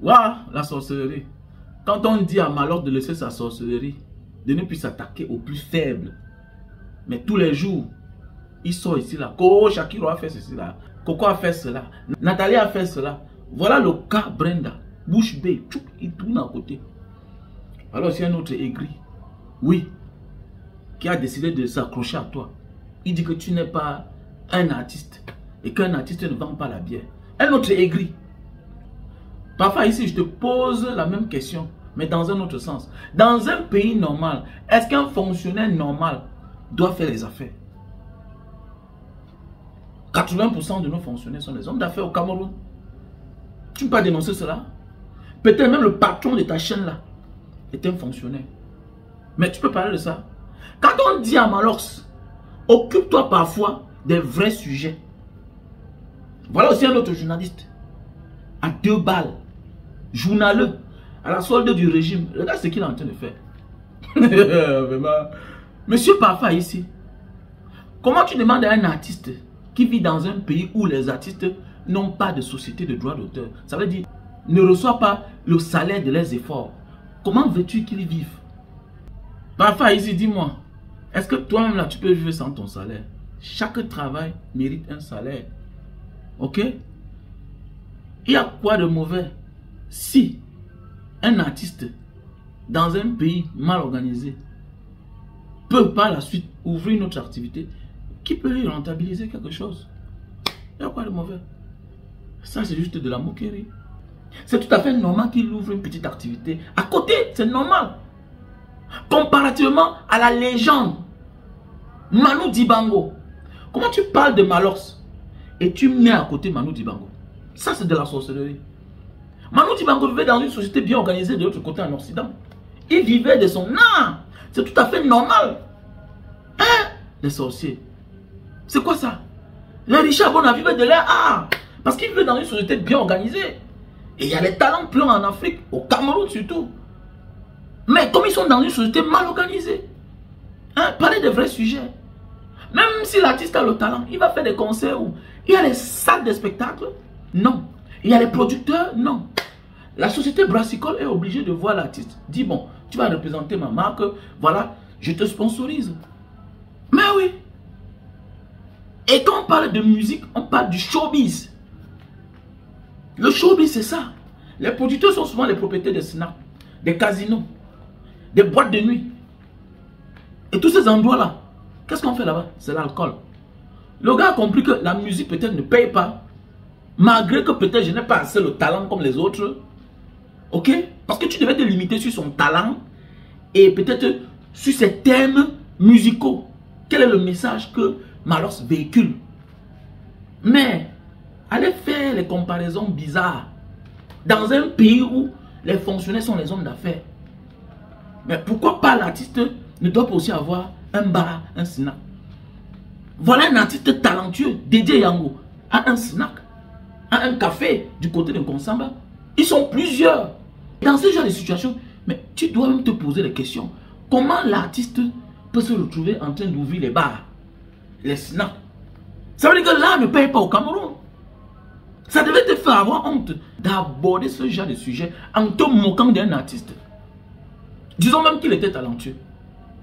Waouh, la sorcellerie. Quand on dit à Malord de laisser sa sorcellerie, de ne plus s'attaquer aux plus faibles. Mais tous les jours, il sort ici là. Koro Shakiro a fait ceci là. Coco a fait cela. Nathalie a fait cela. Voilà le cas Brenda. Bouche bée, il tourne à côté. Alors c'est un autre aigri. Oui. Qui a décidé de s'accrocher à toi. Il dit que tu n'es pas un artiste. Et qu'un artiste ne vend pas la bière. Un autre aigri. Parfois ici, je te pose la même question, mais dans un autre sens. Dans un pays normal, est-ce qu'un fonctionnaire normal doit faire les affaires? 80% de nos fonctionnaires sont des hommes d'affaires au Cameroun. Tu ne peux pas dénoncer cela? Peut-être même le patron de ta chaîne là est un fonctionnaire. Mais tu peux parler de ça. Quand on dit à Malox, occupe-toi parfois des vrais sujets. Voilà aussi un autre journaliste. À 2 balles. Journaleux. À la solde du régime. Regarde ce qu'il est en train de faire. Monsieur Parfa ici. Comment tu demandes à un artiste qui vit dans un pays où les artistes n'ont pas de société de droit d'auteur? Ça veut dire, ne reçoit pas le salaire de leurs efforts. Comment veux-tu qu'ils vivent? Parfa ici, dis-moi. Est-ce que toi-même là, tu peux vivre sans ton salaire? Chaque travail mérite un salaire. Ok? Il y a quoi de mauvais si un artiste dans un pays mal organisé peut par la suite ouvrir une autre activité qui peut lui rentabiliser quelque chose? Il y a quoi de mauvais? Ça, c'est juste de la moquerie. C'est tout à fait normal qu'il ouvre une petite activité. À côté, c'est normal. Comparativement à la légende Manu Dibango. Comment tu parles de Malox et tu mets à côté Manu Dibango? Ça, c'est de la sorcellerie. Manu Dibango vivait dans une société bien organisée de l'autre côté en Occident. Il vivait de son art. C'est tout à fait normal. Hein? Les sorciers. C'est quoi ça? Les Richard Bona vivaient de leur art. Parce qu'ils vivaient dans une société bien organisée. Et il y a des talents pleins en Afrique, au Cameroun surtout. Mais comme ils sont dans une société mal organisée, hein, parlez de vrais sujets. Même si l'artiste a le talent, il va faire des concerts où il y a les salles de spectacle. Non. Il y a les producteurs. Non. La société brassicole est obligée de voir l'artiste. Dis bon, tu vas représenter ma marque. Voilà, je te sponsorise. Mais oui. Et quand on parle de musique, on parle du showbiz. Le showbiz, c'est ça. Les producteurs sont souvent les propriétaires des snacks, des casinos, des boîtes de nuit. Et tous ces endroits-là, qu'est-ce qu'on fait là-bas? C'est l'alcool. Le gars a compris que la musique peut-être ne paye pas. Malgré que peut-être je n'ai pas assez le talent comme les autres. Ok? Parce que tu devais te limiter sur son talent et peut-être sur ses thèmes musicaux. Quel est le message que Malox véhicule? Mais allez faire les comparaisons bizarres dans un pays où les fonctionnaires sont les hommes d'affaires. Mais pourquoi pas l'artiste ne doit pas aussi avoir un bar, un snack? Voilà un artiste talentueux, Dédé Yango, à un snack, à un café du côté de Konsamba. Ils sont plusieurs. Dans ce genre de situation, mais tu dois même te poser des questions. Comment l'artiste peut se retrouver en train d'ouvrir les bars, les snacks? Ça veut dire que l'art ne paye pas au Cameroun. Ça devait te faire avoir honte d'aborder ce genre de sujet en te moquant d'un artiste. Disons même qu'il était talentueux.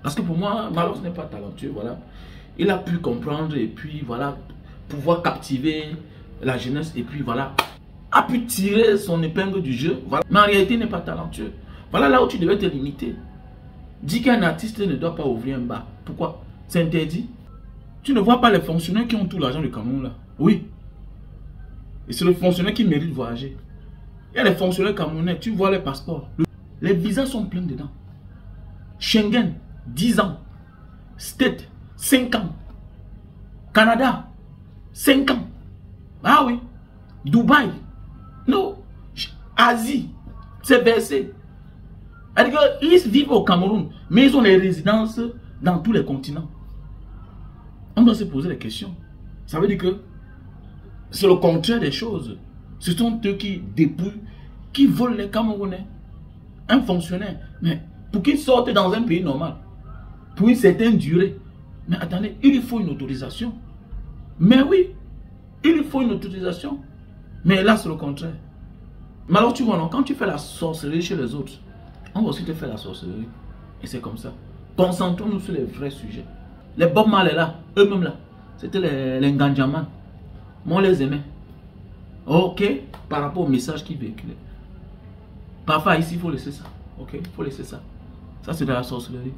Parce que pour moi, Malox n'est pas talentueux, voilà. Il a pu comprendre et puis voilà, pouvoir captiver la jeunesse et puis voilà, a pu tirer son épingle du jeu. Voilà. Mais en réalité, il n'est pas talentueux. Voilà là où tu devais te limiter. Dis qu'un artiste ne doit pas ouvrir un bar. Pourquoi? C'est interdit. Tu ne vois pas les fonctionnaires qui ont tout l'argent du Cameroun là? Oui. Et c'est le fonctionnaire qui mérite de voyager. Il y a les fonctionnaires camerounais, tu vois les passeports. Les visas sont pleins dedans. Schengen, 10 ans. State, 5 ans. Canada, 5 ans. Ah oui. Dubaï, non. Asie, c'est versé. Ils vivent au Cameroun, mais ils ont les résidences dans tous les continents. On doit se poser des questions. Ça veut dire que c'est le contraire des choses. Ce sont eux qui dépouillent, qui volent les Camerounais. Un fonctionnaire, mais pour qu'il sorte dans un pays normal, pour une certaine durée, mais attendez, il lui faut une autorisation. Mais oui, il lui faut une autorisation. Mais là, c'est le contraire. Mais alors tu vois, non, quand tu fais la sorcellerie chez les autres, on va aussi te faire la sorcellerie. Et c'est comme ça. Concentrons-nous sur les vrais sujets. Les Bob Marley là, eux-mêmes là, c'était les Nganjaman. Moi on les aimait. Ok, par rapport au message qu'ils véhiculaient. Parfois ici, il faut laisser ça. Ok, il faut laisser ça. Ça c'est de la sorcellerie.